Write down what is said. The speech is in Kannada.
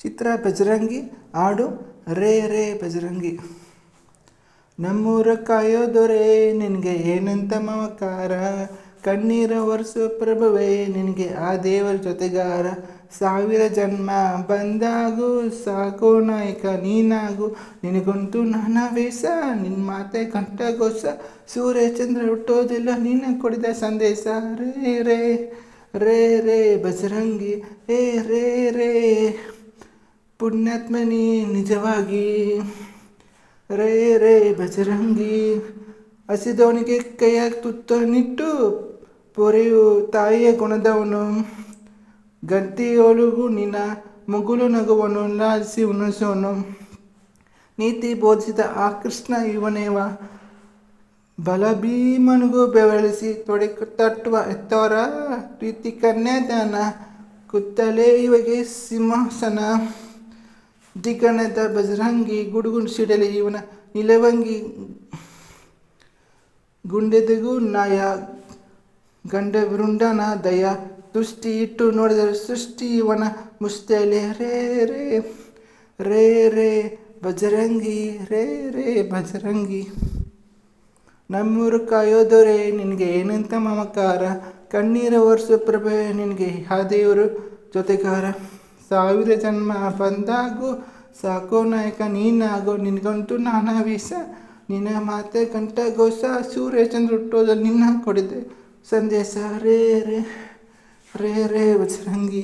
ಚಿತ್ರ ಬಜರಂಗಿ ಹಾಡು ರೇ ರೇ ಬಜರಂಗಿ. ನಮ್ಮೂರ ಕಾಯೋ ದೊರೆ ನಿನಗೆ ಏನಂತ ಮಮಕಾರ, ಕಣ್ಣೀರ ಒರೆಸೋ ಪ್ರಭುವೇ ನಿನಗೆ ಆ ದೇವರ ಜೊತೆಗಾರ. ಸಾವಿರ ಜನ್ಮ ಬಂದಾಗೂ ಸಾಕೋ ನಾಯಕ ನೀನಾಗು, ನಿನಗಂತೂ ನಾನಾ ವೇಷ ನಿನ್ನ ಮಾತೆ ಕಂಠಗೋಸ. ಸೂರ್ಯ ಚಂದ್ರ ಹುಟ್ಟೋದಿಲ್ಲ ನೀನು ಕೊಡಿದ ಸಂದೇಶ. ರೇ ರೇ ರೇ ರೇ ಬಜರಂಗಿ ಏ ರೇ ರೇ ಪುಣ್ಯಾತ್ಮನಿ ನಿಜವಾಗಿ. ರೇ ರೇ ಬಜರಂಗಿ ಹಸಿದವನಿಗೆ ಕೈಯ ತುತ್ತನಿಟ್ಟು ಪೊರೆಯು ತಾಯಿಯ ಗುಣದವನು. ಗದ್ದಿಯೊಳಗೂ ನಿನ್ನ ಮುಗುಲು ನಗುವನು ಲಾಲಿಸಿ ಉಣಿಸೋನು. ನೀತಿ ಬೋಧಿಸಿದ ಆ ಕೃಷ್ಣ ಇವನೇವ, ಬಲಭೀಮನಿಗೂ ಬೆವಳಿಸಿ ತೊಡೆ ತಟ್ಟುವ ಎತ್ತವರ ಪ್ರೀತಿ ಕನ್ಯಾದಾನ. ಕುತ್ತಲೇ ಇವಗೆ ಸಿಂಹಾಸನ, ದಿಗಣದ ಬಜರಂಗಿ ಗುಡುಗು ಸಿಡಲಿ ಇವನ ನಿಲವಂಗಿ. ಗುಂಡೆದಿಗೂ ನಾಯ ಗಂಡ ವೃಂಡನ ದಯ, ದೃಷ್ಟಿ ಇಟ್ಟು ನೋಡಿದರೆ ಸೃಷ್ಟಿ ಇವನ ಮುಸ್ತೆಲೆ. ರೇ ರೇ ರೇ ರೇ ಬಜರಂಗಿ ರೇ ರೇ ಬಜರಂಗಿ. ನಮ್ಮೂರು ಕಾಯೋದೊರೆ ನಿನಗೆ ಏನಂತ ಮಮಕಾರ, ಕಣ್ಣೀರ ಒರೆಸೋ ಪ್ರಭೆ ನಿನಗೆ ಆ ದೇವರು ಜೊತೆಗಾರ. ಸಾವಿರ ಜನ್ಮ ಬಂದಾಗೂ ಸಾಕೋ ನಾಯಕ ನೀನಾಗೋ, ನಿನಗಂತೂ ನಾನಾ ವೇಷ ನಿನ್ನ ಮಾತೆ ಕಂಠಗೋಸ. ಸೂರ್ಯ ಚಂದ್ರ ಹುಟ್ಟೋದಲ್ಲಿ ನಿನ್ನ ಕೊಡಿದೆ ಸಂದೇಶ. ರೇ ರೇ ರೇ ರೇ ಬಜರಂಗಿ.